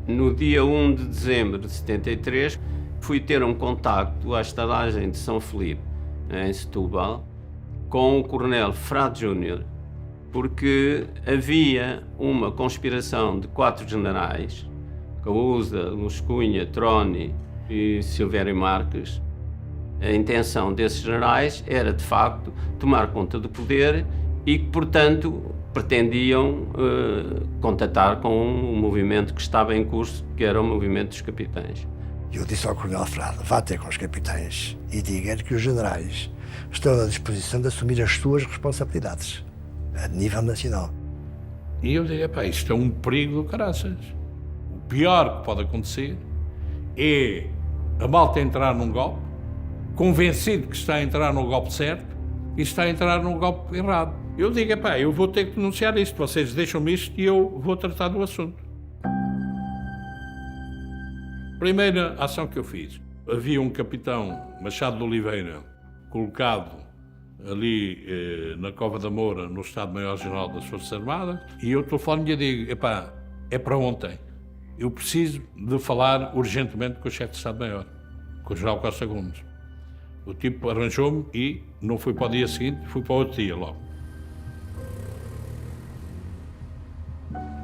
No dia 1 de dezembro de 73, fui ter um contacto à estalagem de São Filipe, em Setúbal, com o coronel Frade Júnior, porque havia uma conspiração de 4 generais, Causa, Luz Cunha, Troni e Silvério Marques. A intenção desses generais era, de facto, tomar conta do poder e que, portanto, pretendiam contatar com um movimento que estava em curso, que era o movimento dos capitães. Eu disse ao coronel Frade, vá ter com os capitães e diga-lhe que os generais estão à disposição de assumir as suas responsabilidades a nível nacional. E eu digo, pá, isto é um perigo do caraças. O pior que pode acontecer é a malta entrar num golpe, convencido que está a entrar no golpe certo e está a entrar no golpe errado. Eu digo, pá, eu vou ter que denunciar isto, vocês deixam-me isto e eu vou tratar do assunto. Primeira ação que eu fiz, havia um capitão, Machado de Oliveira, colocado ali na Cova da Moura, no Estado-Maior-General das Forças Armadas, e eu telefono-lhe e digo, epá, é para ontem. Eu preciso de falar urgentemente com o chefe de Estado-Maior, com o General Costa Gomes. O tipo arranjou-me e não fui para o dia seguinte, fui para o outro dia logo.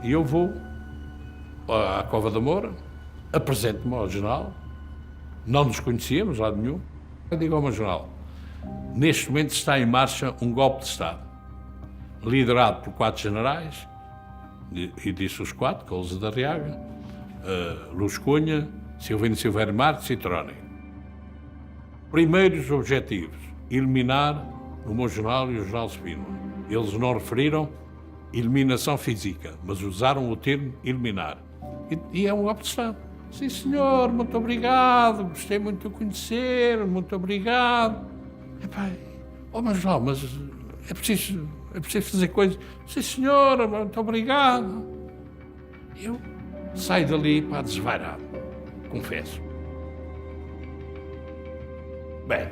E eu vou à Cova da Moura, apresento-me ao general, não nos conhecíamos, lado nenhum. Eu digo ao meu general, neste momento está em marcha um golpe de Estado, liderado por 4 generais, e disse os 4, Cousa da Arriaga, Luz Cunha, Silvino Silvério Marques e Troni. Primeiros objetivos, eliminar o meu general e o general Spínola. Eles não referiram eliminação física, mas usaram o termo eliminar. E é um golpe de Estado. Sim, senhor, muito obrigado, gostei muito de o conhecer, muito obrigado. Epá, mas não, mas é preciso fazer coisas. Sim, senhor, muito obrigado. Eu saio dali, pá, desvairado, confesso. Bem,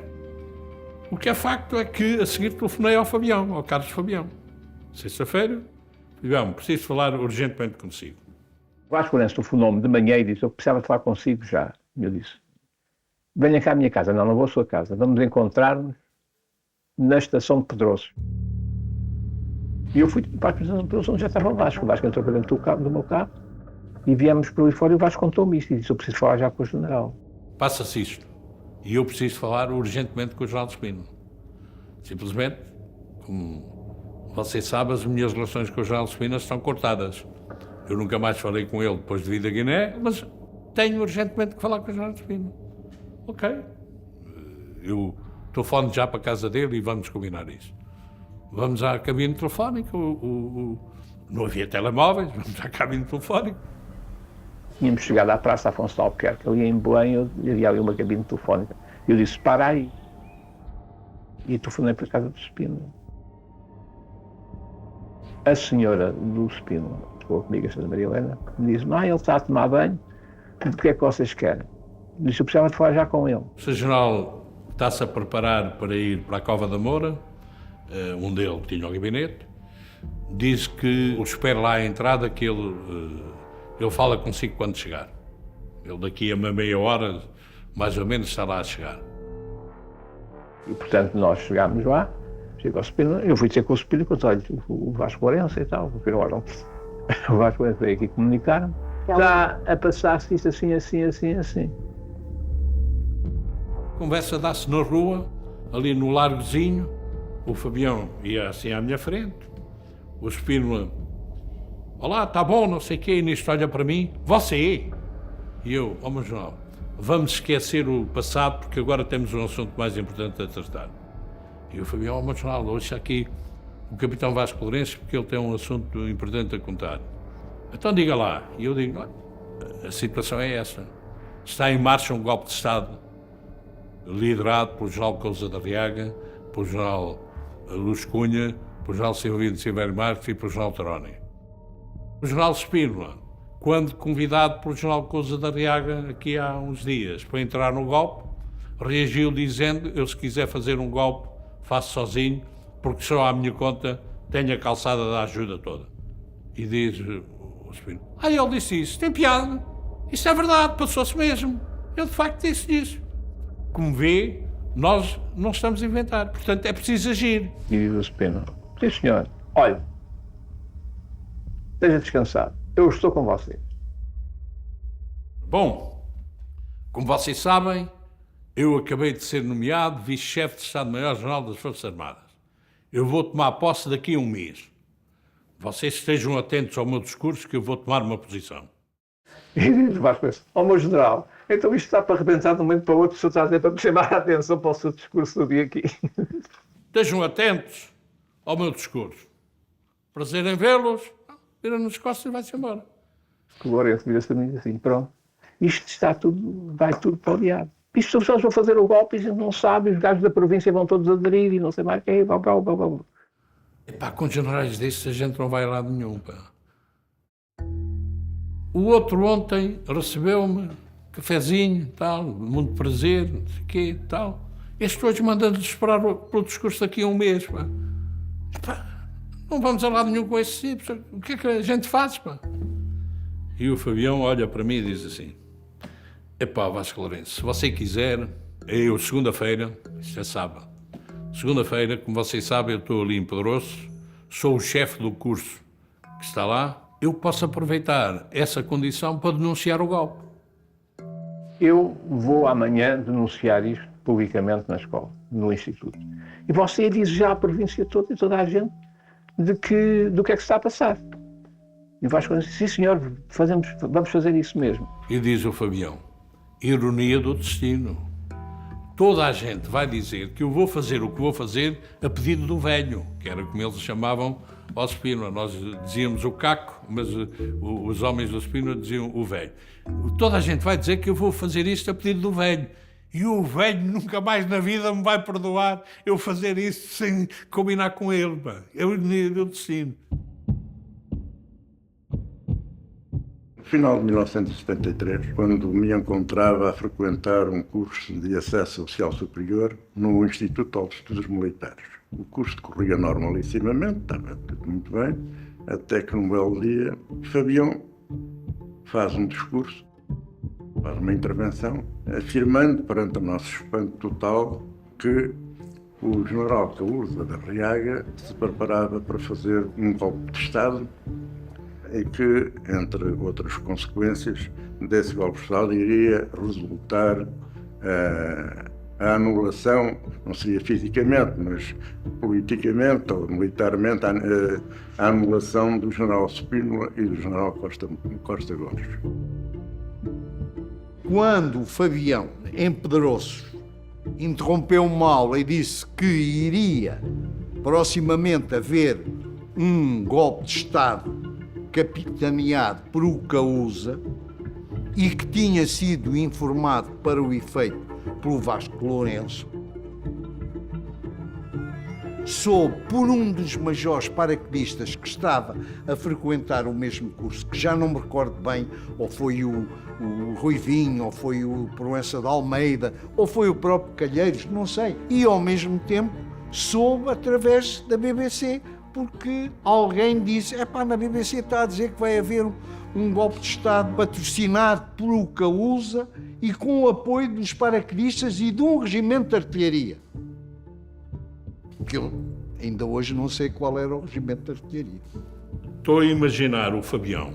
o que é facto é que a seguir telefonei ao Fabião, ao Carlos Fabião. Sexta-feira, Fabião, preciso falar urgentemente consigo. O Vasco Lourenço telefonou-me de manhã e disse, eu precisava falar consigo já. E eu disse, venha cá à minha casa. Não vou à sua casa. Vamos encontrar-nos na estação de Pedroso. E eu fui para a estação de Pedroso, onde já estava o Vasco. O Vasco entrou para dentro do meu carro e viemos para ali fora e o Vasco contou-me isto e disse, eu preciso falar já com o general. Passa-se isto. E eu preciso falar urgentemente com o general Spínola. Simplesmente, como você sabe, as minhas relações com o general Spínola estão cortadas. Eu nunca mais falei com ele depois de vir da Guiné, mas tenho urgentemente que falar com o general Spínola. Ok. Eu telefono já para a casa dele e vamos combinar isso. Vamos à cabine telefónica, não havia telemóveis, vamos à cabine telefónica. Tínhamos chegado à Praça Afonso de Albuquerque, ali em Belém, havia ali uma cabine telefónica. Eu disse, para aí. E telefonei para a casa do Spínola. A senhora do Spínola, que falou comigo, a senhora Maria Helena, me disse, ele está a tomar banho, o que é que vocês querem? Eu disse, eu precisava de falar já com ele. O Sr. General está-se a preparar para ir para a Cova da Moura, onde ele tinha o gabinete, diz que o espera lá à entrada, que ele fala consigo quando chegar. Ele daqui a uma meia hora, mais ou menos, está lá a chegar. E, portanto, nós chegámos lá, chegou ao Spínola, eu fui dizer com o Spínola, que eu olha, o Vasco Lourenço e tal, porque olha, o Vasco Lourenço veio aqui comunicar-me, está a passar-se isto assim, assim, assim, assim. A conversa dá-se na rua, ali no largozinho, o Fabião ia assim à minha frente, o Spínola, olá, está bom, não sei o quê, e nisto olha para mim, você? E eu, meu jornal, vamos esquecer o passado porque agora temos um assunto mais importante a tratar. E o Fabião, meu jornal, ouça aqui o capitão Vasco Lourenço porque ele tem um assunto importante a contar. Então diga lá. E eu digo, a situação é essa. Está em marcha um golpe de Estado liderado pelo general Cousa da Arriaga, pelo general Luz Cunha, pelo general Silvino Silvério Marques e pelo general Troni. O general Spínola, quando convidado pelo general Cousa da Arriaga aqui há uns dias para entrar no golpe, reagiu dizendo, eu se quiser fazer um golpe, faço sozinho, porque só à minha conta tenho a calçada da ajuda toda. E diz o Spínola, ele disse isso, tem piada. Isso é verdade, passou-se mesmo. Ele de facto disse isso. Como vê, nós não estamos a inventar, portanto é preciso agir. E diz o Spínola: sim senhor, olha, esteja descansado, eu estou com você. Bom, como vocês sabem, eu acabei de ser nomeado vice-chefe de Estado-Maior-General das Forças Armadas. Eu vou tomar posse daqui a um mês. Vocês estejam atentos ao meu discurso que eu vou tomar uma posição. E diz Vasconcelos: ó meu general, então isto está para arrebentar de um momento para o outro, o senhor está a dizer para me chamar a atenção para o seu discurso do dia aqui. Estejam atentos ao meu discurso. Prazer em vê-los, vira-nos as costas e vai-se embora. O Lourenço vira-se a mim assim: pronto, isto está tudo, vai tudo para o diabo. Isto são pessoas que vão fazer o golpe e a gente não sabe, os gajos da província vão todos aderir e não sei mais quem, blá. Epá, com generais desses a gente não vai a lado nenhum, pá. O outro ontem recebeu-me, cafezinho, tal, muito prazer, não sei o quê, tal. Este hoje manda-nos esperar pelo discurso daqui a um mês, pá. Epá, não vamos a lado nenhum com esse tipo, o que é que a gente faz, pá? E o Fabião olha para mim e diz assim: epá, Vasco Lourenço, se você quiser, eu segunda-feira, isto é sábado, segunda-feira, como vocês sabem, eu estou ali em Pedroço, sou o chefe do curso que está lá, eu posso aproveitar essa condição para denunciar o golpe. Eu vou amanhã denunciar isto publicamente na escola, no instituto. E você diz já à província toda e toda a gente do que é que se está a passar. E o Vasconcelos diz: sim senhor, vamos fazer isso mesmo. E diz o Fabião: ironia do destino. Toda a gente vai dizer que eu vou fazer o que vou fazer a pedido do velho, que era como eles chamavam ao Spínola. Nós dizíamos o caco, mas os homens do Spínola diziam o velho. Toda a gente vai dizer que eu vou fazer isto a pedido do velho. E o velho nunca mais na vida me vai perdoar eu fazer isso sem combinar com ele. Pá. É a ironia do destino. No final de 1973, quando me encontrava a frequentar um curso de acesso social superior no Instituto de Estudos Militares. O curso decorria normalissimamente, estava tudo muito bem, até que num belo dia, Fabião faz um discurso, faz uma intervenção, afirmando perante o nosso espanto total que o general Caúrza da Arriaga se preparava para fazer um golpe de Estado e que, entre outras consequências, desse golpe de Estado iria resultar a anulação, não seria fisicamente, mas politicamente ou militarmente, a anulação do general Spínola e do general Costa Gomes. Quando o Fabião, em Pedroços, interrompeu uma aula e disse que iria proximamente haver um golpe de Estado capitaneado por o Caúza e que tinha sido informado para o efeito pelo Vasco Lourenço, soube por um dos majores paraquedistas que estava a frequentar o mesmo curso, que já não me recordo bem, ou foi o Ruivinho, ou foi o Proença de Almeida, ou foi o próprio Calheiros, não sei. E ao mesmo tempo soube através da BBC, porque alguém disse: epá, na BBC está a dizer que vai haver um golpe de Estado patrocinado pelo Caúza e com o apoio dos paraquedistas e de um regimento de artilharia. Que eu ainda hoje não sei qual era o regimento de artilharia. Estou a imaginar o Fabião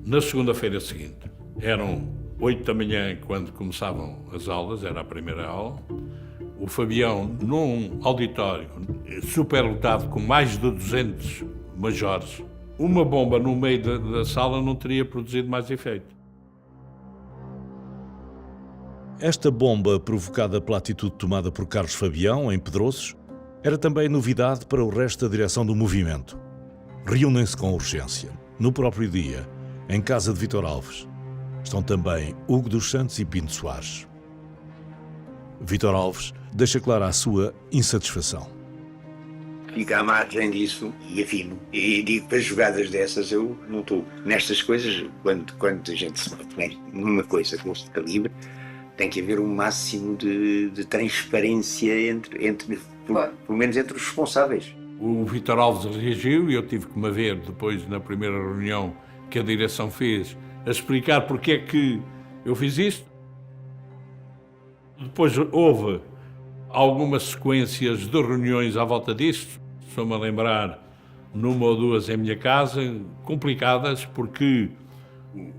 na segunda-feira seguinte. Eram 8 da manhã quando começavam as aulas, era a primeira aula. O Fabião num auditório superlotado com mais de 200 majores. Uma bomba no meio da sala não teria produzido mais efeito. Esta bomba, provocada pela atitude tomada por Carlos Fabião, em Pedroços, era também novidade para o resto da direção do movimento. Reúnem-se com urgência. No próprio dia, em casa de Vítor Alves, estão também Hugo dos Santos e Pinto Soares. Vítor Alves deixa clara a sua insatisfação. Fica à margem disso e afino. E digo, para jogadas dessas eu não estou. Nestas coisas, quando a gente se mete bem numa coisa deste calibre, tem que haver um máximo de transparência entre pelo menos entre os responsáveis. O Vítor Alves reagiu e eu tive que me ver depois, na primeira reunião que a direção fez, a explicar porque é que eu fiz isto. Depois houve algumas sequências de reuniões à volta disto, estou-me a lembrar numa ou duas em minha casa, complicadas, porque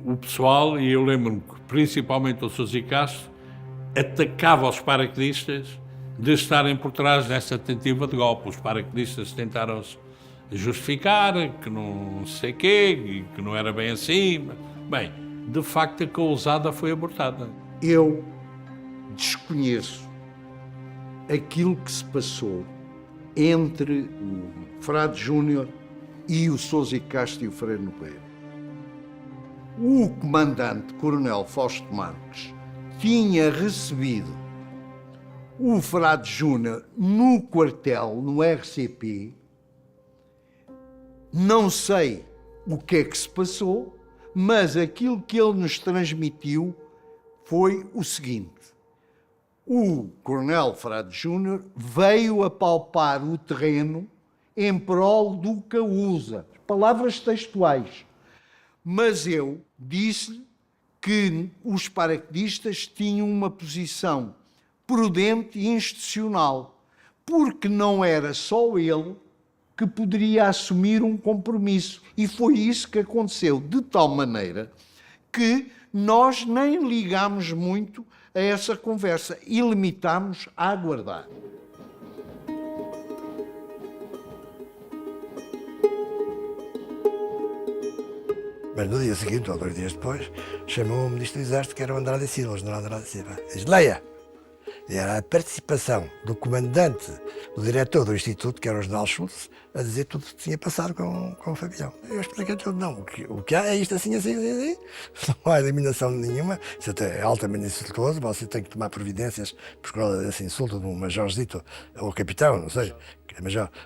o pessoal, e eu lembro-me que principalmente o Sousa Castro, atacava os paraquedistas de estarem por trás dessa tentativa de golpe. Os paraquedistas tentaram-se justificar, que não sei quê, que não era bem assim. Bem, de facto a cousada foi abortada. Eu desconheço aquilo que se passou entre o Frade Júnior e o Sousa Castro e o Freire Nogueira. O comandante Coronel Fausto Marques tinha recebido o Frade Júnior no quartel, no RCP. Não sei o que é que se passou, mas aquilo que ele nos transmitiu foi o seguinte: o Coronel Frade Júnior veio apalpar o terreno em prol do Causa. Palavras textuais. Mas eu disse-lhe que os paraquedistas tinham uma posição prudente e institucional, porque não era só ele que poderia assumir um compromisso. E foi isso que aconteceu, de tal maneira que nós nem ligámos muito a essa conversa e limitámos a aguardar. Mas no dia seguinte, ou 2 dias depois, chamou o Ministro do Exército, que era o Andrade Silva, o General Andrade Silva. Diz: leia! E era a participação do comandante, do diretor do Instituto, que era o General Schultz, a dizer tudo o que tinha passado com o Fabião. Eu expliquei tudo. Não, o que há é isto assim, assim, assim, assim. Não há eliminação nenhuma. Isso até é altamente insultuoso. Você tem que tomar providências por causa desse insulto de um majorzito, ou capitão, não sei.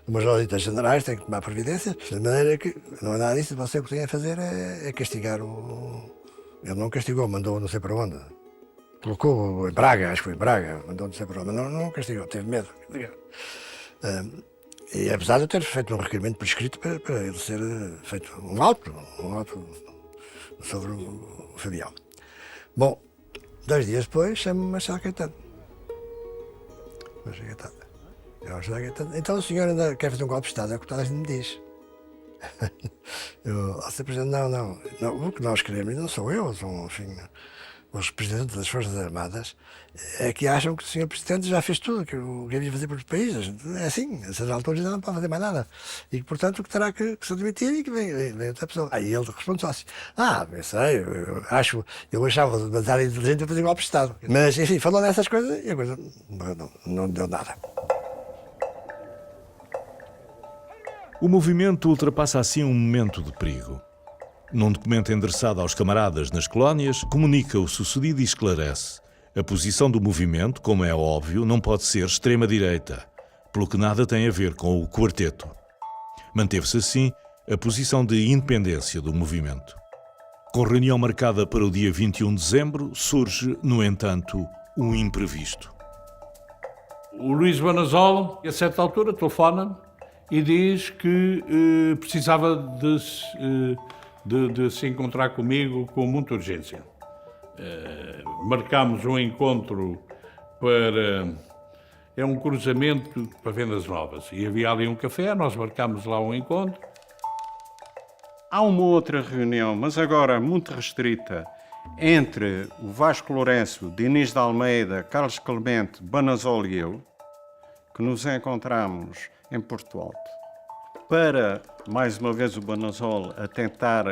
Do majorzito a generais tem que tomar providências. De maneira que não é nada disso. Você o que tem a fazer é castigar o... Ele não castigou, mandou não sei para onde. Colocou em Braga, acho que foi em Braga, mandou não sei para onde, mas não castigou, teve medo. E apesar de eu ter feito um requerimento por escrito para ele ser feito um auto sobre o Fabião. Bom, 2 dias depois chamo-me Machado Caetano. Então o senhor ainda quer fazer um golpe de Estado, é o que toda a gente me diz. Sr. Presidente, não, o que nós queremos, não sou eu, são, enfim, os representantes das Forças Armadas, é que acham que o Sr. Presidente já fez tudo que havia de fazer por país. É assim, essas alturas já não pode fazer mais nada. E que, portanto, que terá que se admitir e que vem outra pessoa. Aí ele responde só assim: eu sei, eu achava demasiado inteligente para fazer golpe de Estado. Mas, enfim, falou nessas coisas e a coisa não deu nada. O movimento ultrapassa assim um momento de perigo. Num documento endereçado aos camaradas nas colónias, comunica o sucedido e esclarece: a posição do movimento, como é óbvio, não pode ser extrema-direita, pelo que nada tem a ver com o quarteto. Manteve-se assim a posição de independência do movimento. Com reunião marcada para o dia 21 de dezembro, surge, no entanto, um imprevisto. O Luís Banazol, a certa altura, telefona-me e diz que precisava de se encontrar comigo com muita urgência. Marcámos um encontro para... É um cruzamento para vendas novas. E havia ali um café, nós marcámos lá um encontro. Há uma outra reunião, mas agora muito restrita, entre o Vasco Lourenço, Diniz de Almeida, Carlos Clemente, Banazol e eu, que nos encontramos em Porto Alto, para, mais uma vez, o Banazol a tentar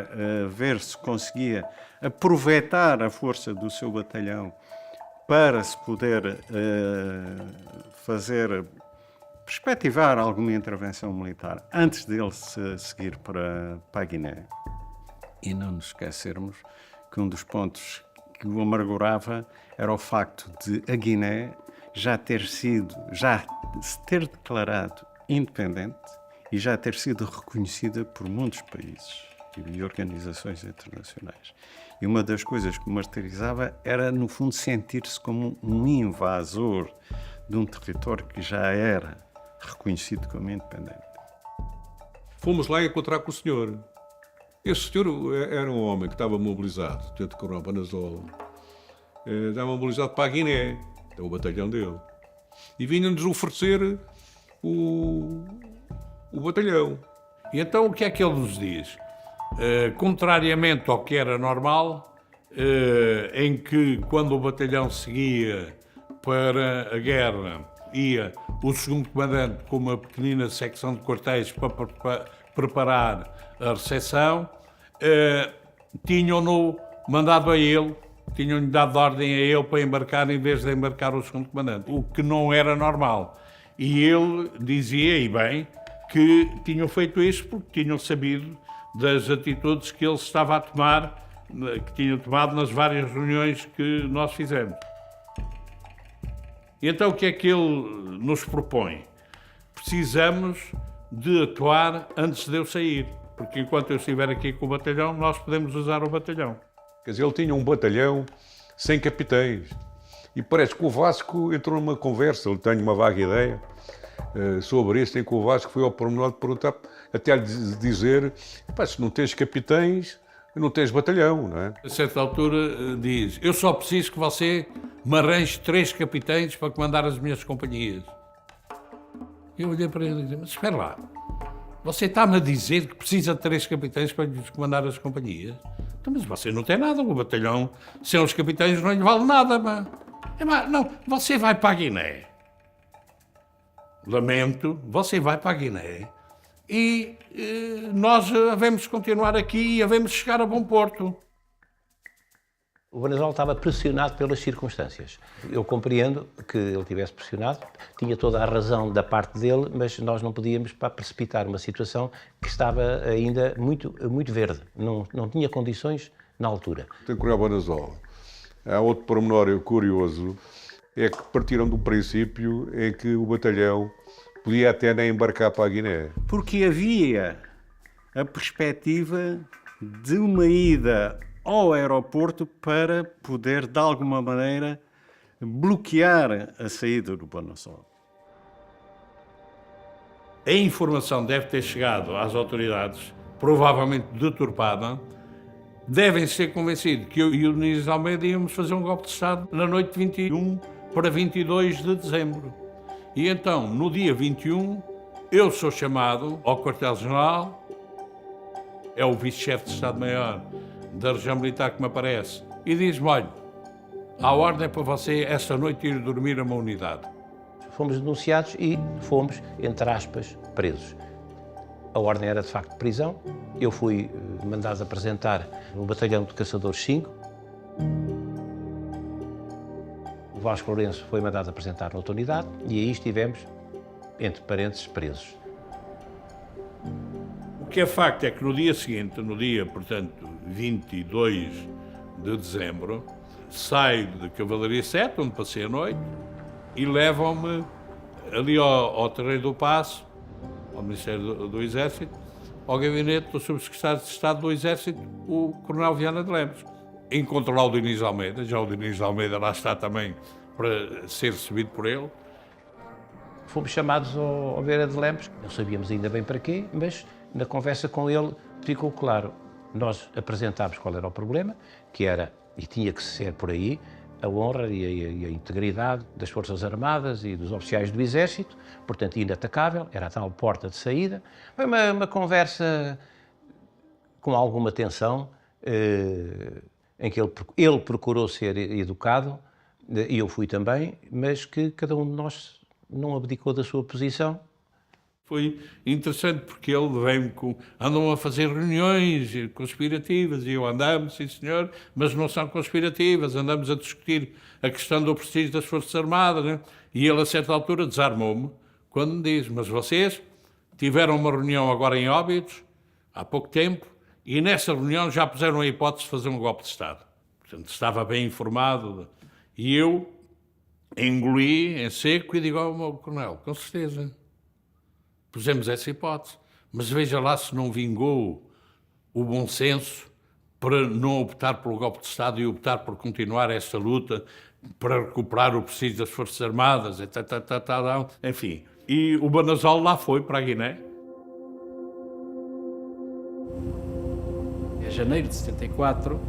ver se conseguia aproveitar a força do seu batalhão para se poder perspectivar alguma intervenção militar antes dele se seguir para a Guiné. E não nos esquecermos que um dos pontos que o amargurava era o facto de a Guiné já se ter declarado independente e já ter sido reconhecida por muitos países e organizações internacionais. E uma das coisas que o martirizava era, no fundo, sentir-se como um invasor de um território que já era reconhecido como independente. Fomos lá encontrar com o senhor Esse senhor era um homem que estava mobilizado, tanto com o Banazol, estava mobilizado para a Guiné, é o batalhão dele, e vinha-nos oferecer o batalhão. E então o que é que ele nos diz? Contrariamente ao que era normal, em que quando o batalhão seguia para a guerra, ia o segundo comandante com uma pequenina secção de quartéis para preparar a recepção, tinham-no mandado a ele, tinham-lhe dado ordem a ele para embarcar em vez de embarcar o segundo comandante, o que não era normal. E ele dizia, e bem, que tinham feito isso porque tinham sabido das atitudes que ele estava a tomar, que tinha tomado nas várias reuniões que nós fizemos. E então o que é que ele nos propõe? Precisamos de atuar antes de eu sair, porque enquanto eu estiver aqui com o batalhão, nós podemos usar o batalhão. Quer dizer, ele tinha um batalhão sem capitães. E parece que o Vasco entrou numa conversa, ele tem uma vaga ideia sobre isso, em que o Vasco foi ao pormenor de perguntar, até lhe dizer, se não tens capitães, não tens batalhão, não é? A certa altura diz, eu só preciso que você me arranje 3 capitães para comandar as minhas companhias. Eu olhei para ele e disse, mas espera lá, você está-me a dizer que precisa de 3 capitães para lhes comandar as companhias? Então, mas você não tem nada, o batalhão sem os capitães não lhe vale nada, mas... Não, você vai para a Guiné. Lamento, você vai para a Guiné e nós havemos continuar aqui e havemos chegar a bom porto. O Banazol estava pressionado pelas circunstâncias. Eu compreendo que ele tivesse pressionado, tinha toda a razão da parte dele, mas nós não podíamos precipitar uma situação que estava ainda muito verde, não tinha condições na altura. Tem que olhar o Banazol. Há outro pormenor curioso, é que partiram do princípio em que o batalhão podia até nem embarcar para a Guiné. Porque havia a perspectiva de uma ida ao aeroporto para poder, de alguma maneira, bloquear a saída do Banazol. A informação deve ter chegado às autoridades, provavelmente deturpada. Devem ser convencidos que eu e o Nunes Almeida íamos fazer um golpe de Estado na noite de 21 para 22 de dezembro. E então, no dia 21, eu sou chamado ao quartel-general, é o vice-chefe de Estado-Maior da região militar que me aparece, e diz-me, olha, há ordem para você esta noite ir dormir a uma unidade. Fomos denunciados e fomos, entre aspas, presos. A ordem era de facto de prisão. Eu fui mandado apresentar no batalhão de caçadores 5. O Vasco Lourenço foi mandado apresentar noutra unidade e aí estivemos, entre parênteses, presos. O que é facto é que no dia seguinte, no dia, portanto, 22 de dezembro, saio de Cavalaria 7, onde passei a noite, e levam-me ali ao Terreiro do Paço, ao Ministério do Exército, ao gabinete do Subsecretário de Estado do Exército, o Coronel Viana de Lemos. Encontro lá o Diniz Almeida, já o Diniz Almeida lá está também para ser recebido por ele. Fomos chamados ao Viana de Lemos, não sabíamos ainda bem para quê, mas na conversa com ele ficou claro. Nós apresentámos qual era o problema, que era, e tinha que ser por aí, a honra e a integridade das Forças Armadas e dos oficiais do Exército, portanto inatacável, era a tal porta de saída. Foi uma conversa com alguma tensão, em que ele procurou ser educado, e eu fui também, mas que cada um de nós não abdicou da sua posição. Foi interessante porque ele veio-me com... Andam a fazer reuniões conspirativas e eu andamos, sim senhor, mas não são conspirativas, andamos a discutir a questão do prestígio das Forças Armadas, né? E ele a certa altura desarmou-me quando me diz, mas vocês tiveram uma reunião agora em Óbidos, há pouco tempo, e nessa reunião já puseram a hipótese de fazer um golpe de Estado. Portanto, estava bem informado. E eu engoli em seco e digo ao meu coronel, com certeza, pusemos essa hipótese, mas veja lá se não vingou o bom senso para não optar pelo golpe de Estado e optar por continuar esta luta para recuperar o prestígio das Forças Armadas, enfim. E o Banazol lá foi para a Guiné. janeiro de 74,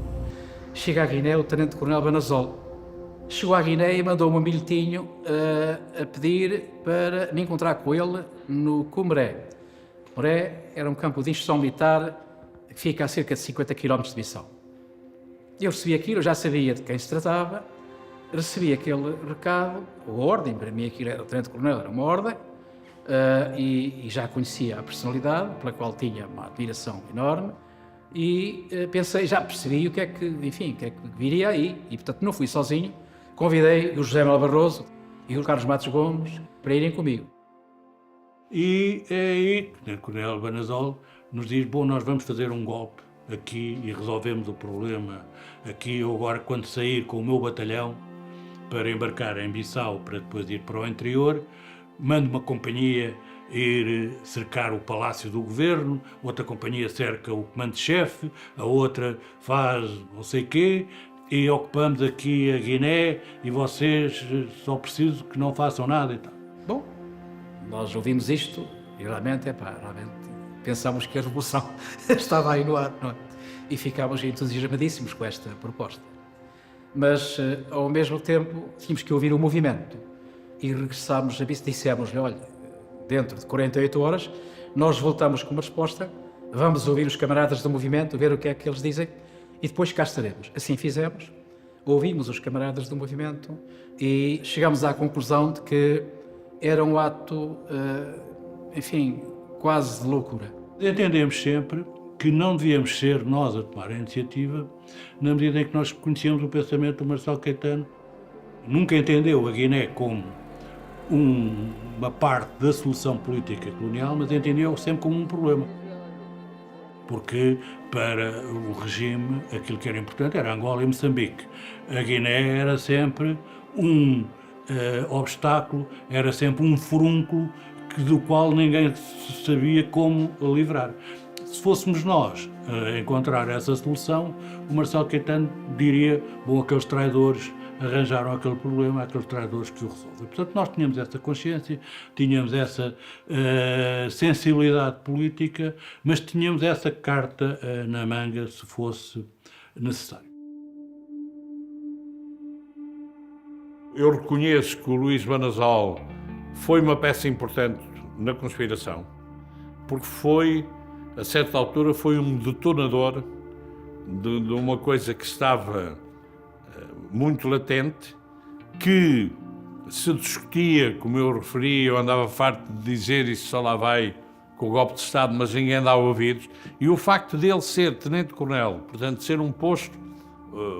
chega à Guiné o Tenente-Coronel Banazol. Chegou à Guiné e mandou-me um bilhetinho a pedir para me encontrar com ele no Cumré. Cumré era um campo de instrução militar que fica a cerca de 50 km de Bissau. Eu recebi aquilo, eu já sabia de quem se tratava, recebi aquele recado, ou ordem, para mim aquilo era o Tenente-Coronel, era uma ordem, e já conhecia a personalidade, pela qual tinha uma admiração enorme, e pensei, já percebi o que é que viria aí, e portanto não fui sozinho, convidei o José Manuel Barroso e o Carlos Matos Gomes para irem comigo. E é aí que o Tenente-Coronel Banazol nos diz, bom, nós vamos fazer um golpe aqui e resolvemos o problema aqui. Eu agora, quando sair com o meu batalhão para embarcar em Bissau para depois ir para o interior, mando uma companhia ir cercar o Palácio do Governo, outra companhia cerca o comando-chefe, a outra faz não sei quê, e ocupamos aqui a Guiné e vocês só preciso que não façam nada e tal. Bom, nós ouvimos isto e realmente pensámos que a revolução estava aí no ar, não é? E ficámos entusiasmadíssimos com esta proposta. Mas, ao mesmo tempo, tínhamos que ouvir o movimento. E regressámos a Bissau, dissemos-lhe, olha, dentro de 48 horas, nós voltamos com uma resposta, vamos ouvir os camaradas do movimento, ver o que é que eles dizem, e depois cá estaremos. Assim fizemos, ouvimos os camaradas do movimento e chegámos à conclusão de que era um ato, quase de loucura. Entendemos sempre que não devíamos ser nós a tomar a iniciativa, na medida em que nós conhecíamos o pensamento do Marcelo Caetano. Nunca entendeu a Guiné como uma parte da solução política colonial, mas entendeu sempre como um problema. Porque para o regime aquilo que era importante era Angola e Moçambique. A Guiné era sempre um obstáculo, era sempre um furúnculo do qual ninguém sabia como livrar. Se fôssemos nós a encontrar essa solução, o Marcelo Caetano diria, bom, aqueles traidores arranjaram aquele problema, aqueles traidores que o resolvem. Portanto, nós tínhamos essa consciência, tínhamos essa sensibilidade política, mas tínhamos essa carta na manga se fosse necessário. Eu reconheço que o Luís Banazol foi uma peça importante na conspiração, porque foi, a certa altura, foi um detonador de uma coisa que estava muito latente, que se discutia, como eu referi, eu andava farto de dizer isso só lá vai com o golpe de Estado, mas ninguém dá ouvidos, e o facto dele ser tenente-coronel, portanto ser um posto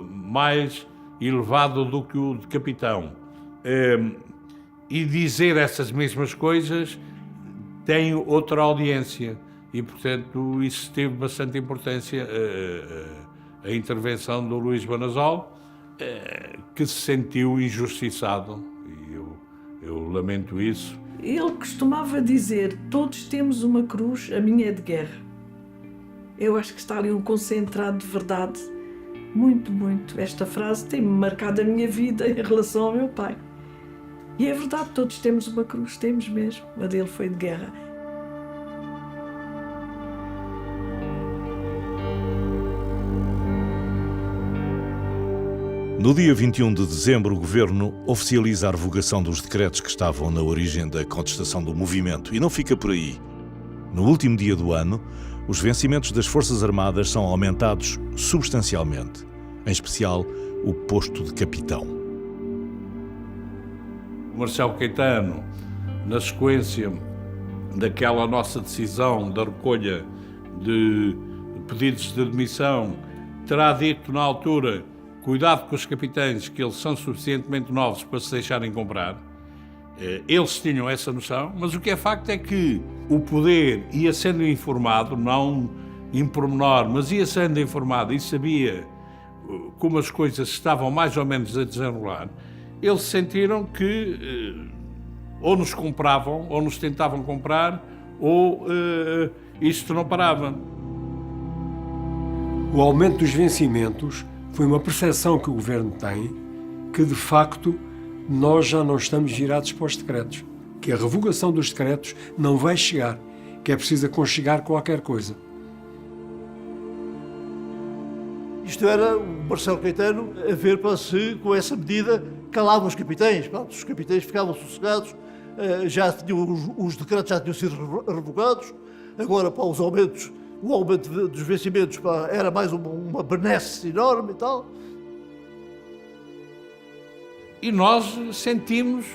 mais elevado do que o de capitão, e dizer essas mesmas coisas, tem outra audiência, e portanto isso teve bastante importância, a intervenção do Luís Banazol, que se sentiu injustiçado, e eu lamento isso. Ele costumava dizer, todos temos uma cruz, a minha é de guerra. Eu acho que está ali um concentrado de verdade, muito, muito. Esta frase tem-me marcado a minha vida em relação ao meu pai. E é verdade, todos temos uma cruz, temos mesmo, a dele foi de guerra. No dia 21 de dezembro, o Governo oficializa a revogação dos decretos que estavam na origem da contestação do movimento. E não fica por aí. No último dia do ano, os vencimentos das Forças Armadas são aumentados substancialmente, em especial o posto de capitão. O Marcelo Caetano, na sequência daquela nossa decisão da recolha de pedidos de admissão, terá dito na altura: cuidado com os capitães, que eles são suficientemente novos para se deixarem comprar. Eles tinham essa noção, mas o que é facto é que o poder ia sendo informado, não em pormenor, mas ia sendo informado e sabia como as coisas estavam mais ou menos a desenrolar. Eles sentiram que ou nos compravam, ou nos tentavam comprar, ou isto não parava. O aumento dos vencimentos foi uma percepção que o Governo tem que, de facto, nós já não estamos virados para os decretos, que a revogação dos decretos não vai chegar, que é preciso aconchegar qualquer coisa. Isto era o Marcelo Caetano a ver para se, com essa medida, calavam os capitães. Pronto, os capitães ficavam sossegados, já tinham, os decretos já tinham sido revogados, agora para os aumentos, o aumento dos vencimentos era mais uma benesse enorme e tal. E nós sentimos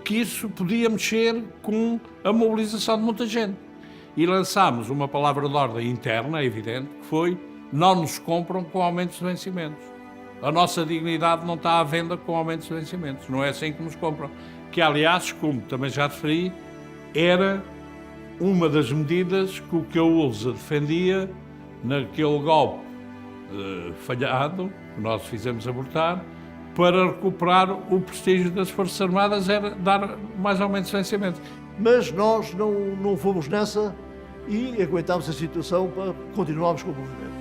que isso podia mexer com a mobilização de muita gente. E lançámos uma palavra de ordem interna, é evidente, que foi: não nos compram com aumentos de vencimentos. A nossa dignidade não está à venda com aumentos de vencimentos. Não é assim que nos compram. Que, aliás, como também já referi, era uma das medidas que o Caúza defendia naquele golpe falhado, que nós fizemos abortar, para recuperar o prestígio das Forças Armadas, era dar mais aumentos de vencimentos. Mas nós não fomos nessa e aguentámos a situação para continuarmos com o movimento.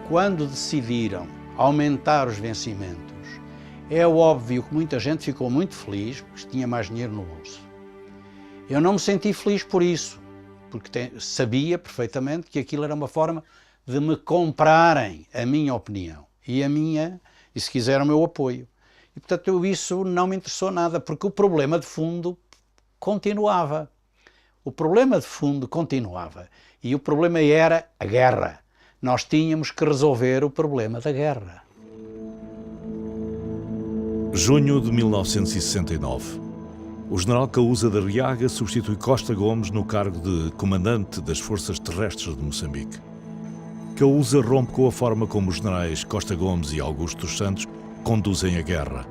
Quando decidiram aumentar os vencimentos, é óbvio que muita gente ficou muito feliz porque tinha mais dinheiro no bolso. Eu não me senti feliz por isso, porque sabia perfeitamente que aquilo era uma forma de me comprarem a minha opinião e se quiser, o meu apoio. E, portanto, isso não me interessou nada, porque o problema de fundo continuava. O problema de fundo continuava. E o problema era a guerra. Nós tínhamos que resolver o problema da guerra. Junho de 1969. O general Caúza da Arriaga substitui Costa Gomes no cargo de comandante das Forças Terrestres de Moçambique. Caúza rompe com a forma como os generais Costa Gomes e Augusto dos Santos conduzem a guerra.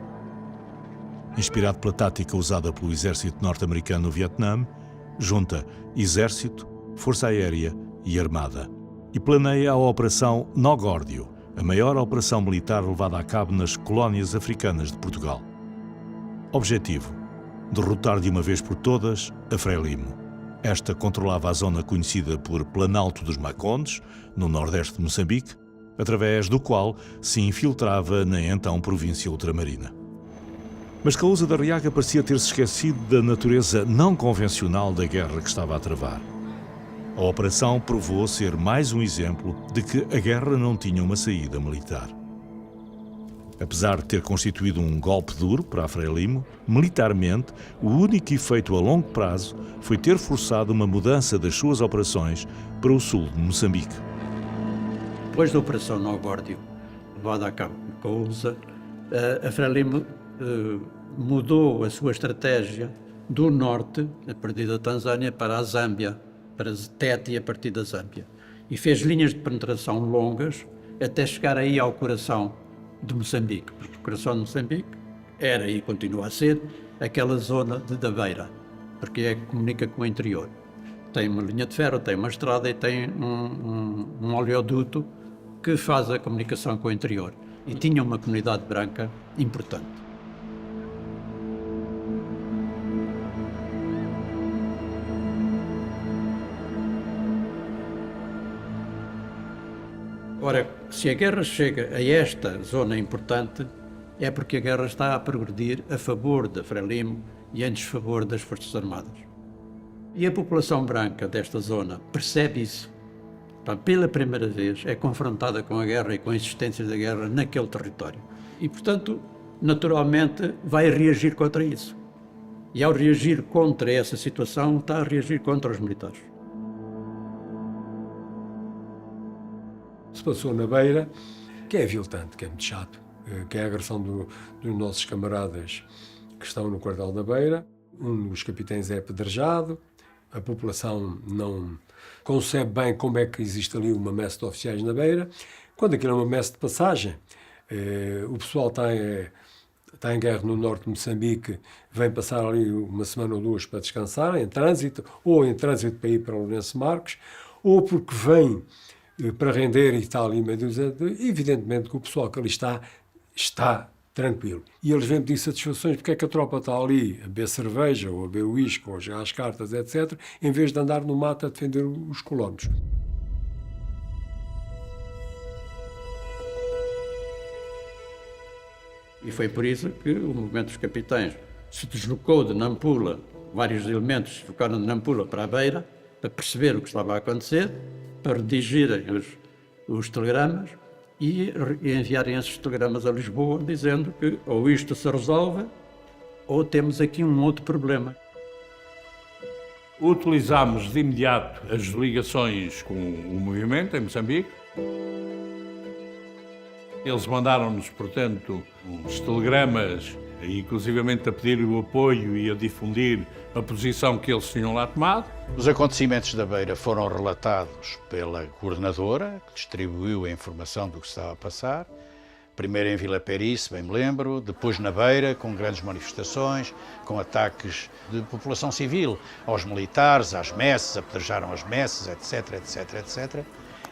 Inspirado pela tática usada pelo exército norte-americano no Vietnã, junta exército, força aérea e armada e planeia a Operação Nó Górdio, a maior operação militar levada a cabo nas colónias africanas de Portugal. Objetivo: derrotar de uma vez por todas a Frelimo. Esta controlava a zona conhecida por Planalto dos Macondes, no nordeste de Moçambique, através do qual se infiltrava na então província ultramarina. Mas Caúza da Arriaga parecia ter-se esquecido da natureza não convencional da guerra que estava a travar. A operação provou ser mais um exemplo de que a guerra não tinha uma saída militar. Apesar de ter constituído um golpe duro para a Frelimo, militarmente, o único efeito a longo prazo foi ter forçado uma mudança das suas operações para o sul de Moçambique. Depois da Operação Nó Górdio, levada a cabo com a USA, a Frelimo mudou a sua estratégia do norte, a partir da Tanzânia, para a Zâmbia, para Tete e a partir da Zâmbia. E fez linhas de penetração longas até chegar aí ao coração de Moçambique, porque o coração de Moçambique era e continua a ser aquela zona de Dabeira, porque é que comunica com o interior. Tem uma linha de ferro, tem uma estrada e tem um oleoduto que faz a comunicação com o interior. E tinha uma comunidade branca importante. Ora, se a guerra chega a esta zona importante, é porque a guerra está a progredir a favor da Frelimo e em desfavor das Forças Armadas. E a população branca desta zona percebe isso. Pela primeira vez é confrontada com a guerra e com a existência da guerra naquele território. E, portanto, naturalmente vai reagir contra isso. E ao reagir contra essa situação, está a reagir contra os militares. Se passou na Beira, que é aviltante, que é muito chato, que é a agressão dos nossos camaradas que estão no quartel da Beira. Um dos capitães é apedrejado, a população não concebe bem como é que existe ali uma messe de oficiais na Beira. Quando aquilo é uma messe de passagem, o pessoal está em guerra no norte de Moçambique, vem passar ali uma semana ou duas para descansar, em trânsito, ou em trânsito para ir para Lourenço Marques, ou porque vem para render e está ali meio evidentemente que o pessoal que ali está tranquilo. E eles vêm pedir satisfações porque é que a tropa está ali a beber cerveja, ou a beber uísque, ou a jogar as cartas, etc., em vez de andar no mato a defender os colonos. E foi por isso que o movimento dos capitães se deslocou de Nampula, vários elementos se deslocaram de Nampula para a Beira, para perceber o que estava a acontecer, para redigirem os telegramas e enviarem esses telegramas a Lisboa dizendo que ou isto se resolve ou temos aqui um outro problema. Utilizámos de imediato as ligações com o movimento em Moçambique. Eles mandaram-nos, portanto, uns telegramas, inclusivamente a pedir o apoio e a difundir a posição que eles tinham lá tomado. Os acontecimentos da Beira foram relatados pela coordenadora, que distribuiu a informação do que estava a passar. Primeiro em Vila Peris, bem me lembro, depois na Beira, com grandes manifestações, com ataques de população civil aos militares, às messes, apedrejaram as messes, etc, etc, etc.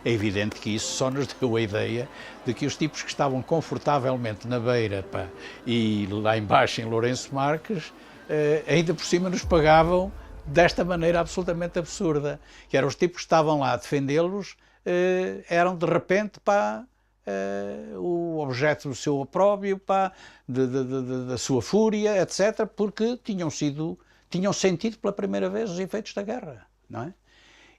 É evidente que isso só nos deu a ideia de que os tipos que estavam confortavelmente na Beira e lá embaixo em Lourenço Marques, ainda por cima nos pagavam desta maneira absolutamente absurda, que eram os tipos que estavam lá a defendê-los, eram de repente o objeto do seu opróbio, da sua fúria, etc., porque tinham sentido pela primeira vez os efeitos da guerra, não é?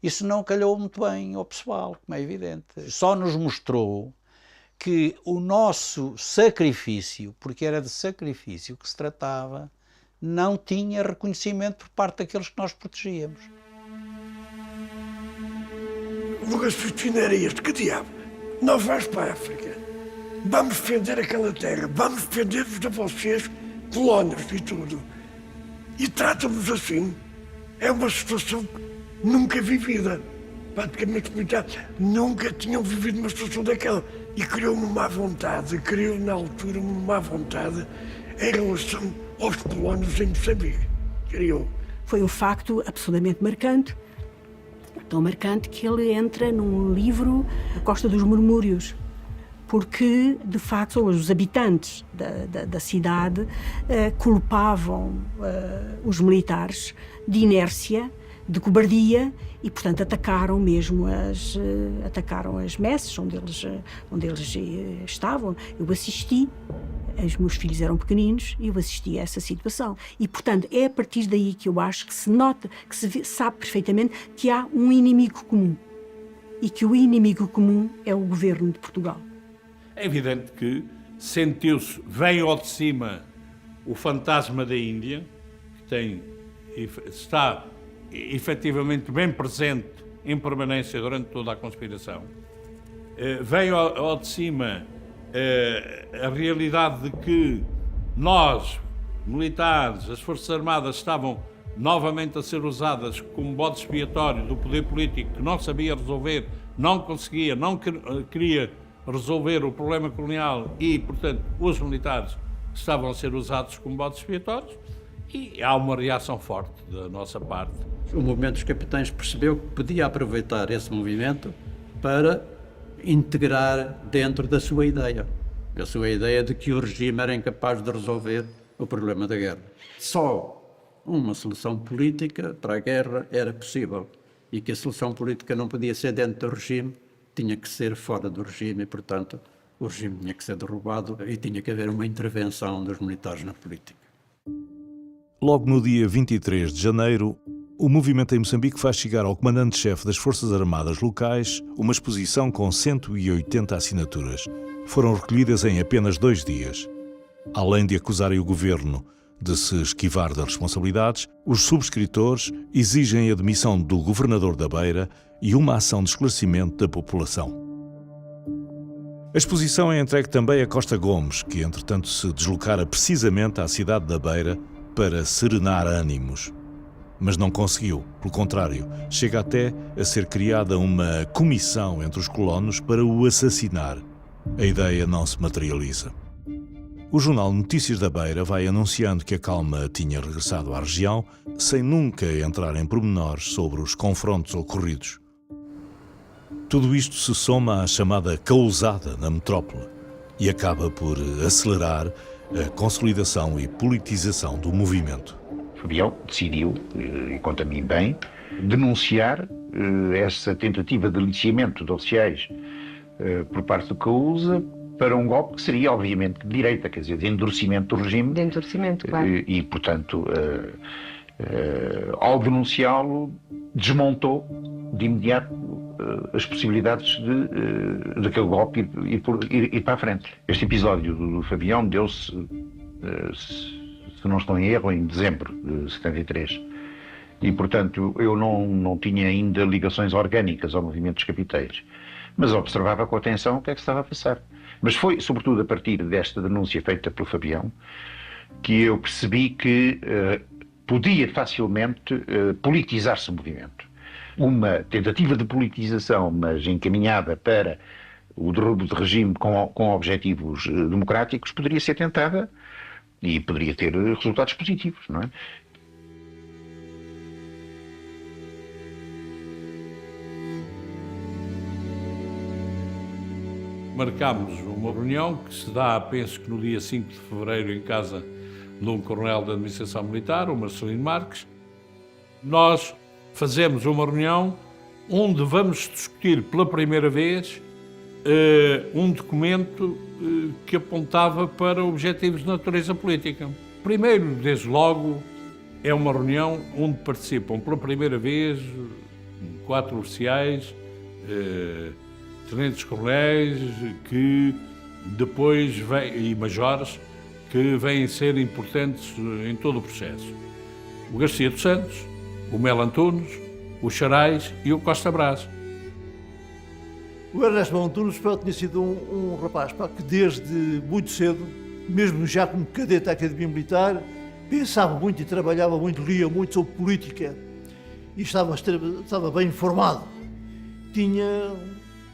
Isso não calhou muito bem ao pessoal, como é evidente. Só nos mostrou que o nosso sacrifício, porque era de sacrifício que se tratava, não tinha reconhecimento por parte daqueles que nós protegíamos. O raciocínio era este: que diabo? Nós vamos para a África, vamos defender aquela terra, vamos defender-vos a vocês, colónios e tudo. E tratam-nos assim. É uma situação nunca vivida. Praticamente nunca tinham vivido uma situação daquela. E criou uma má vontade, criou na altura uma má vontade em relação aos colónios em Moçambique. Criou. Foi um facto absolutamente marcante. Tão marcante que ele entra num livro, A Costa dos Murmúrios, porque, de facto, os habitantes da cidade culpavam os militares de inércia, de cobardia e, portanto, atacaram mesmo as messes onde eles estavam. Eu assisti, os meus filhos eram pequeninos e eu assisti a essa situação. E, portanto, é a partir daí que eu acho que se nota, que se sabe perfeitamente que há um inimigo comum e que o inimigo comum é o governo de Portugal. É evidente que sentiu-se, vem ao de cima, o fantasma da Índia, que está efetivamente bem presente em permanência durante toda a conspiração. Veio ao de cima a realidade de que nós, militares, as Forças Armadas, estavam novamente a ser usadas como bode expiatório do poder político que não sabia resolver, não conseguia, não queria resolver o problema colonial e, portanto, os militares estavam a ser usados como bodes expiatórios e há uma reação forte da nossa parte. O movimento dos capitães percebeu que podia aproveitar esse movimento para integrar dentro da sua ideia. A sua ideia de que o regime era incapaz de resolver o problema da guerra. Só uma solução política para a guerra era possível e que a solução política não podia ser dentro do regime, tinha que ser fora do regime e, portanto, o regime tinha que ser derrubado e tinha que haver uma intervenção dos militares na política. Logo no dia 23 de janeiro, o movimento em Moçambique faz chegar ao comandante-chefe das Forças Armadas locais uma exposição com 180 assinaturas. Foram recolhidas em apenas 2 dias. Além de acusarem o governo de se esquivar das responsabilidades, os subscritores exigem a demissão do governador da Beira e uma ação de esclarecimento da população. A exposição é entregue também a Costa Gomes, que entretanto se deslocara precisamente à cidade da Beira para serenar ânimos. Mas não conseguiu, pelo contrário, chega até a ser criada uma comissão entre os colonos para o assassinar. A ideia não se materializa. O jornal Notícias da Beira vai anunciando que a calma tinha regressado à região, sem nunca entrar em pormenores sobre os confrontos ocorridos. Tudo isto se soma à chamada causada na metrópole e acaba por acelerar a consolidação e politização do movimento. Fabião decidiu, e conta a mim bem, denunciar essa tentativa de aliciamento de oficiais por parte do CAUSA para um golpe que seria, obviamente, de direita, quer dizer, de endurecimento do regime. De endurecimento, claro. E portanto, ao denunciá-lo, desmontou de imediato as possibilidades daquele golpe ir para a frente. Este episódio do Fabião deu-se, se não estou em erro, em dezembro de 73. E, portanto, eu não tinha ainda ligações orgânicas ao movimento dos capiteiros, mas observava com atenção o que é que se estava a passar. Mas foi, sobretudo, a partir desta denúncia feita pelo Fabião, que eu percebi que podia facilmente politizar-se o movimento. Uma tentativa de politização, mas encaminhada para o derrubo de regime com objetivos democráticos, poderia ser tentada e poderia ter resultados positivos, não é? Marcámos uma reunião que se dá, penso que no dia 5 de fevereiro, em casa de um coronel da administração militar, o Marcelino Marques. Nós fazemos uma reunião onde vamos discutir pela primeira vez um documento que apontava para objetivos de natureza política. Primeiro, desde logo, é uma reunião onde participam pela primeira vez 4 oficiais, tenentes coronéis, que depois e majores, que vêm ser importantes em todo o processo. O Garcia dos Santos, o Melo Antunes, o Charais e o Costa Brás. O Ernesto Melo Antunes tinha sido um rapaz que desde muito cedo, mesmo já como cadete da Academia Militar, pensava muito e trabalhava muito, lia muito sobre política e estava bem informado. Tinha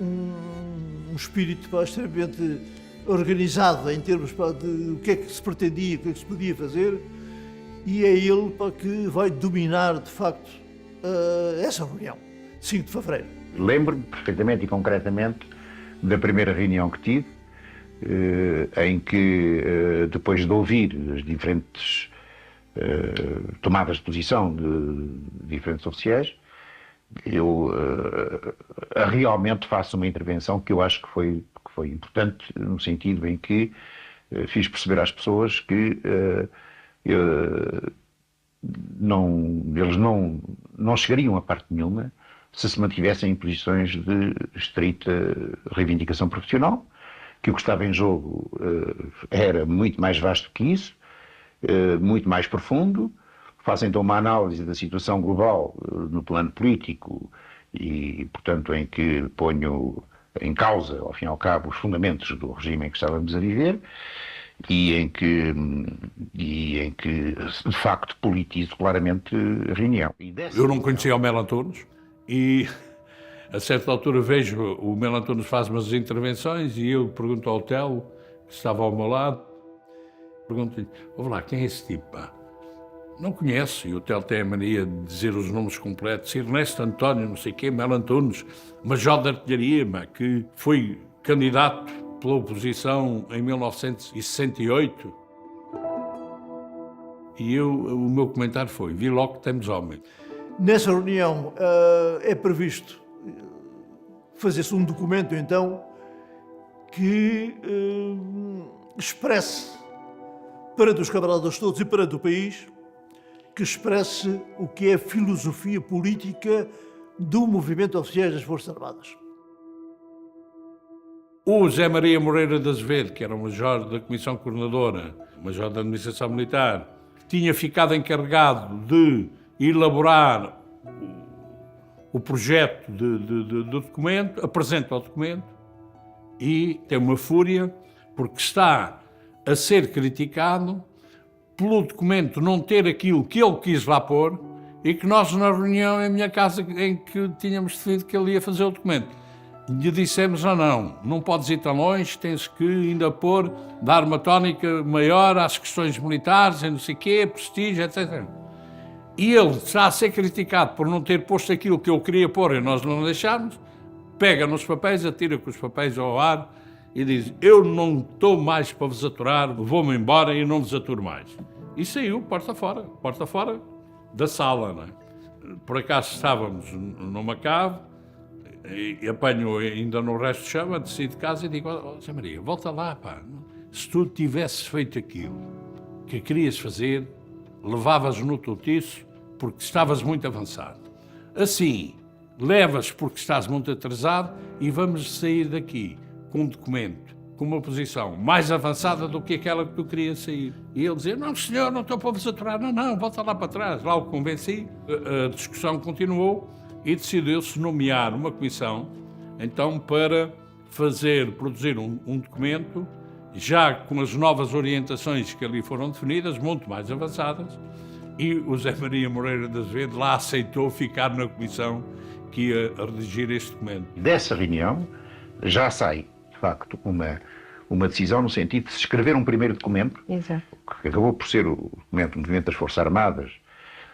um espírito extremamente organizado em termos de o que é que se pretendia, o que é que se podia fazer, e é ele que vai dominar, de facto, essa reunião, 5 de fevereiro. Lembro-me perfeitamente e concretamente da primeira reunião que tive, em que, depois de ouvir as diferentes tomadas de posição de diferentes oficiais, eu realmente faço uma intervenção que eu acho que foi importante, no sentido em que fiz perceber às pessoas que eles não chegariam a parte nenhuma se mantivessem em posições de estrita reivindicação profissional, que o que estava em jogo era muito mais vasto que isso, muito mais profundo. Faço então uma análise da situação global no plano político e, portanto, em que ponho em causa, ao fim e ao cabo, os fundamentos do regime em que estávamos a viver e em que de facto, politizo claramente a reunião. Eu não conhecia o Melo Antunes e, a certa altura, vejo o Melo Antunes faz umas intervenções e eu pergunto ao Telo, que estava ao meu lado, pergunto-lhe, ouve lá, quem é esse tipo, pá? Não conheço, e o Telo tem a mania de dizer os nomes completos, Ernesto António, não sei quê, Melo Antunes, major de artilharia, que foi candidato pela oposição em 1968. E o meu comentário foi, vi logo que temos homem. Nessa reunião é previsto fazer-se um documento, então, que expresse, para dos camaradas todos e para do país, que expresse o que é a filosofia política do movimento de oficiais das Forças Armadas. O José Maria Moreira de Azevedo, que era o major da Comissão Coordenadora, major da Administração Militar, tinha ficado encarregado de elaborar o projeto do documento, apresenta o documento e tem uma fúria porque está a ser criticado pelo documento não ter aquilo que ele quis lá pôr e que nós, na reunião em minha casa, em que tínhamos decidido que ele ia fazer o documento, lhe dissemos, não podes ir tão longe, tens que ainda pôr, dar uma tónica maior às questões militares, e não sei o quê, prestígio, etc. E ele está a ser criticado por não ter posto aquilo que eu queria pôr e nós não deixámos, pega nos papéis, atira com os papéis ao ar e diz, eu não estou mais para vos aturar, vou-me embora e não vos aturo mais. E saiu, porta fora da sala, não é? Por acaso estávamos numa cave, e apanho ainda no resto de chão, desci de casa e digo, Zé Maria, volta lá, pá. Se tu tivesses feito aquilo que querias fazer, levavas no totiço porque estavas muito avançado. Assim, levas porque estás muito atrasado e vamos sair daqui com um documento, com uma posição mais avançada do que aquela que tu querias sair. E ele dizia, não senhor, não estou para vos aturar, não, volta lá para trás. Lá o convenci, a discussão continuou e decidiu-se nomear uma comissão, então, para produzir um documento, já com as novas orientações que ali foram definidas, muito mais avançadas, e o Zé Maria Moreira de Azevedo lá aceitou ficar na comissão que ia redigir este documento. Dessa reunião já sai, de facto, uma decisão no sentido de se escrever um primeiro documento, Exato. que acabou por ser o documento do Movimento das Forças Armadas.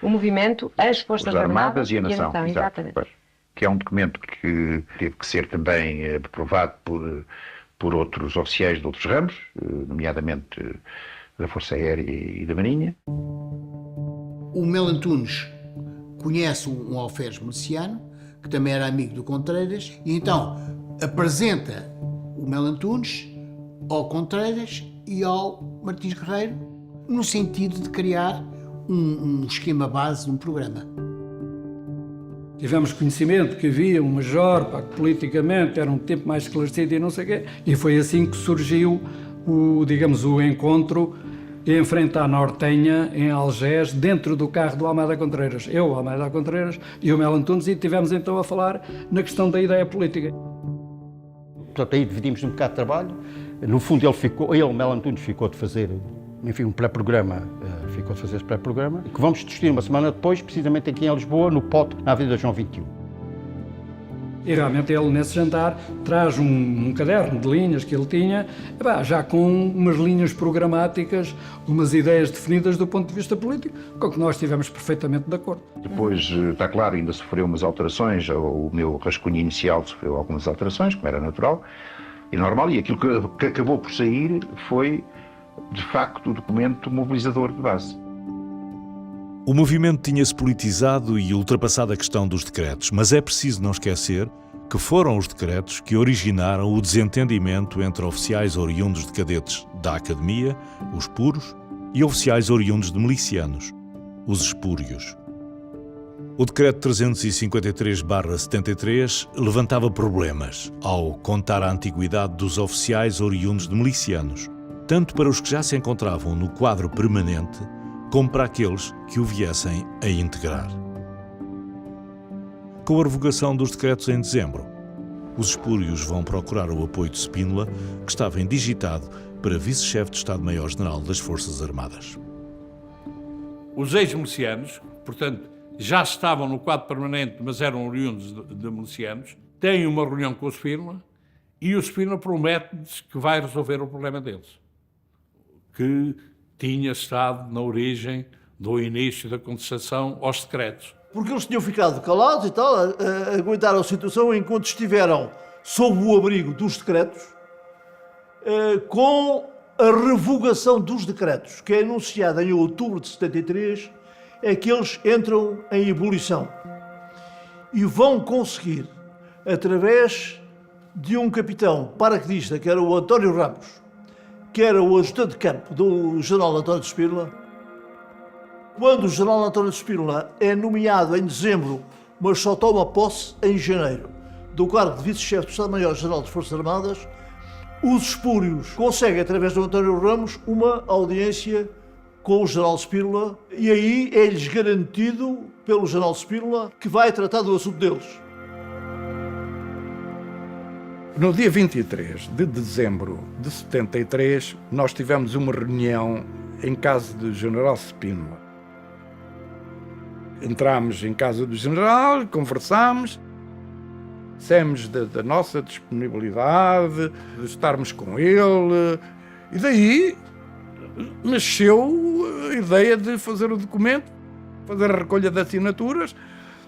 O movimento, as Forças Armadas e a Nação. Exatamente. Que é um documento que teve que ser também aprovado por outros oficiais de outros ramos, nomeadamente da Força Aérea e da Marinha. O Melo Antunes conhece um alferes miliciano, que também era amigo do Contreiras, e então apresenta o Melo Antunes ao Contreiras e ao Martins Guerreiro, no sentido de criar um esquema base de um programa. Tivemos conhecimento que havia um major, que politicamente era um tempo mais esclarecido e não sei o quê, e foi assim que surgiu o encontro em frente à Nortenha, em Algés, dentro do carro do Almeida Contreiras. Eu, o Almeida Contreiras e o Melo Antunes, e tivemos então a falar na questão da ideia política. Portanto, aí dividimos um bocado de trabalho. No fundo, o Melo Antunes ficou de fazer, enfim, um pré-programa, ficou de fazer esse pré-programa, que vamos discutir uma semana depois, precisamente aqui em Lisboa, no POT, na Avenida João 21. E realmente ele, nesse jantar, traz um caderno de linhas que ele tinha, já com umas linhas programáticas, umas ideias definidas do ponto de vista político, com que nós estivemos perfeitamente de acordo. Depois, está claro, ainda sofreu umas alterações, o meu rascunho inicial sofreu algumas alterações, como era natural e normal, e aquilo que acabou por sair foi, de facto, o documento mobilizador de base. O movimento tinha-se politizado e ultrapassado a questão dos decretos, mas é preciso não esquecer que foram os decretos que originaram o desentendimento entre oficiais oriundos de cadetes da Academia, os puros, e oficiais oriundos de milicianos, os espúrios. O decreto 353/73 levantava problemas ao contar a antiguidade dos oficiais oriundos de milicianos, tanto para os que já se encontravam no quadro permanente, como para aqueles que o viessem a integrar. Com a revogação dos decretos em dezembro, os espúrios vão procurar o apoio de Spínola, que estava indigitado para vice-chefe de Estado-Maior-General das Forças Armadas. Os ex-milicianos, portanto, já estavam no quadro permanente, mas eram oriundos de milicianos, têm uma reunião com o Spínola e o Spínola promete-lhes que vai resolver o problema deles, que tinha estado na origem do início da contestação aos decretos. Porque eles tinham ficado calados e tal, aguentaram a situação enquanto estiveram sob o abrigo dos decretos, com a revogação dos decretos, que é anunciada em outubro de 73, é que eles entram em ebulição. E vão conseguir, através de um capitão paraquedista, que era o António Ramos, que era o ajudante de campo do general António de Spínola. Quando o general António de Spínola é nomeado em dezembro, mas só toma posse em janeiro, do cargo de vice-chefe do Estado-Maior-General das Forças Armadas, os espúrios conseguem, através do António Ramos, uma audiência com o general Spínola, e aí é-lhes garantido pelo general Spínola que vai tratar do assunto deles. No dia 23 de dezembro de 73, nós tivemos uma reunião em casa do general Spínola. Entramos em casa do general, conversámos, dissemos da nossa disponibilidade, de estarmos com ele, e daí nasceu a ideia de fazer o documento, fazer a recolha de assinaturas,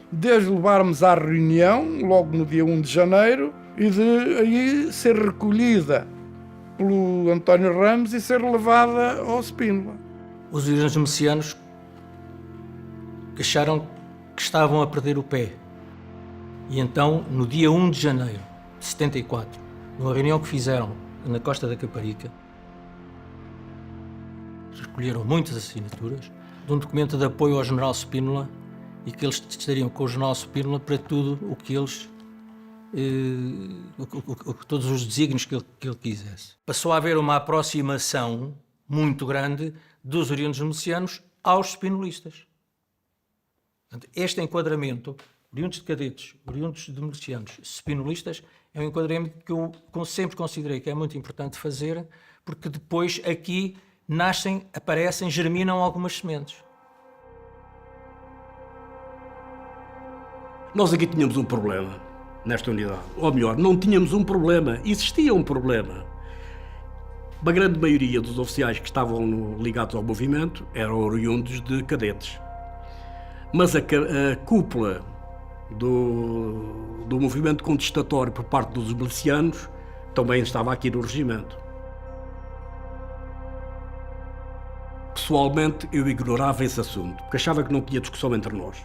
desde levarmos à reunião, logo no dia 1 de janeiro, e de aí ser recolhida pelo António Ramos e ser levada ao Spínola. Os dirigentes milicianos acharam que estavam a perder o pé. E então, no dia 1 de janeiro de 74, numa reunião que fizeram na Costa da Caparica, recolheram muitas assinaturas de um documento de apoio ao general Spínola e que eles estariam com o General Spínola para tudo o que eles, todos os desígnios que ele quisesse. Passou a haver uma aproximação muito grande dos oriundos milicianos aos spinolistas. Portanto, este enquadramento, oriundos de cadetes, oriundos de milicianos, spinolistas, é um enquadramento que eu sempre considerei que é muito importante fazer, porque depois aqui nascem, aparecem, germinam algumas sementes. Nós aqui tínhamos um problema nesta unidade. Ou melhor, não tínhamos um problema, existia um problema. A grande maioria dos oficiais que estavam ligados ao movimento eram oriundos de cadetes. Mas a cúpula do movimento contestatório por parte dos milicianos também estava aqui no regimento. Pessoalmente, eu ignorava esse assunto, porque achava que não tinha discussão entre nós.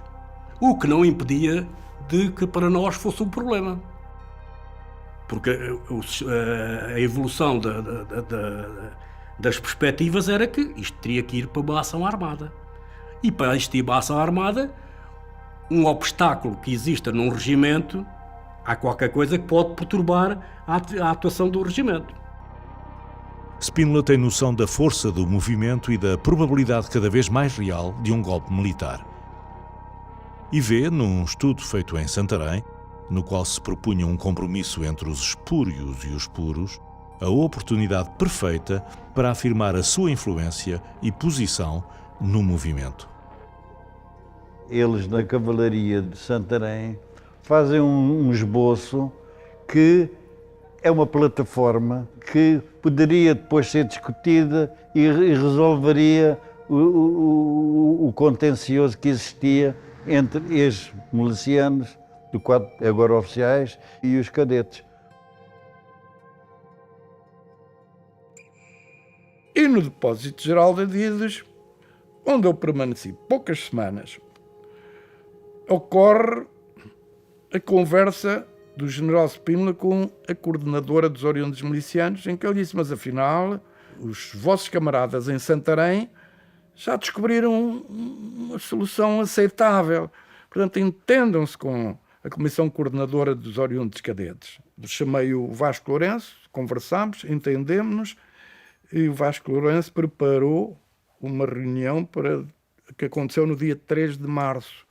O que não impedia de que para nós fosse um problema. Porque a evolução das perspectivas era que isto teria que ir para uma ação armada. E para existir uma ação armada, um obstáculo que exista num regimento, há qualquer coisa que pode perturbar a atuação do regimento. Spínola tem noção da força do movimento e da probabilidade cada vez mais real de um golpe militar. E vê, num estudo feito em Santarém, no qual se propunha um compromisso entre os espúrios e os puros, a oportunidade perfeita para afirmar a sua influência e posição no movimento. Eles, na Cavalaria de Santarém, fazem um esboço que é uma plataforma que poderia depois ser discutida e resolveria o contencioso que existia entre ex-milicianos, do quadro agora oficiais, e os cadetes. E no Depósito Geral de Adidas, onde eu permaneci poucas semanas, ocorre a conversa do General Spínola com a coordenadora dos oriundos milicianos, em que ele disse: mas afinal, os vossos camaradas em Santarém já descobriram uma solução aceitável. Portanto, entendam-se com a Comissão Coordenadora dos Oriundos Cadetes. Chamei o Vasco Lourenço, conversámos, entendemos-nos, e o Vasco Lourenço preparou uma reunião que aconteceu no dia 3 de março.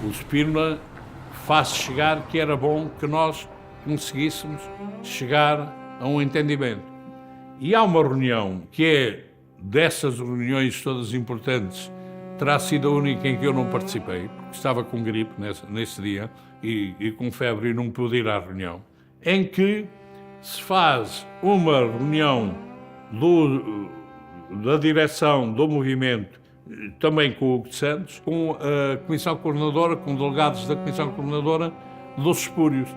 O Spínola faz chegar que era bom que nós conseguíssemos chegar a um entendimento. E há uma reunião que é dessas reuniões todas importantes, terá sido a única em que eu não participei, porque estava com gripe nesse dia e com febre e não pude ir à reunião, em que se faz uma reunião da direção do movimento, também com o Hugo de Santos, com a Comissão Coordenadora, com delegados da Comissão Coordenadora dos Espúrios.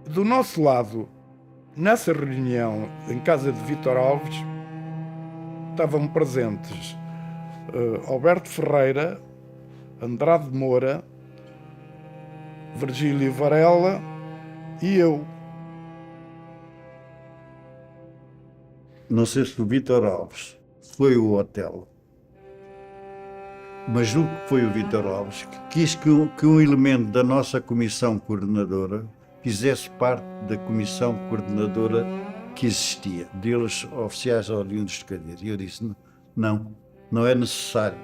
Do nosso lado, nessa reunião em casa de Vítor Alves, estavam presentes Alberto Ferreira, Andrade Moura, Virgílio Varela e eu. Não sei se o Vítor Alves foi o Otelo, mas julgo que foi o Vítor Alves que quis que um elemento da nossa comissão coordenadora fizesse parte da comissão coordenadora que existia, deles oficiais oriundos de cadeira. E eu disse: não é necessário,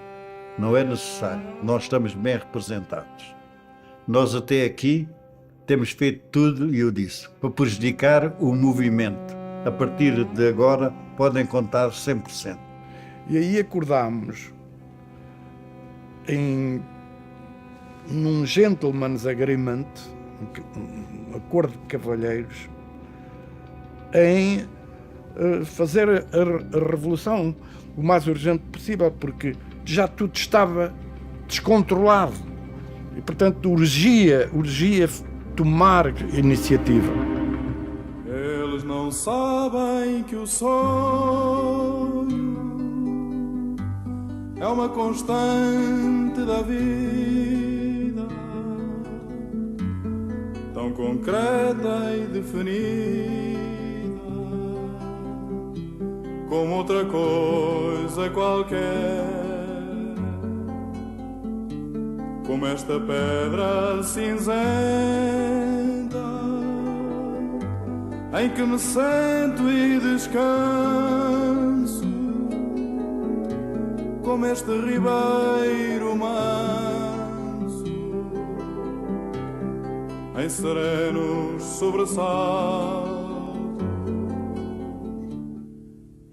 não é necessário, nós estamos bem representados. Nós até aqui temos feito tudo, e eu disse, para prejudicar o movimento. A partir de agora podem contar 100%. E aí acordámos num gentleman's agreement, um acordo de cavalheiros, em fazer a revolução o mais urgente possível, porque já tudo estava descontrolado e, portanto, urgia tomar iniciativa. Eles não sabem que o sonho é uma constante da vida, tão concreta e definida como outra coisa coisa qualquer, como esta pedra cinzenta em que me sento e descanso, como este ribeiro manso em serenos sobressaltos,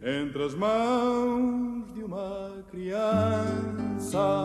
entre as mãos de uma criança.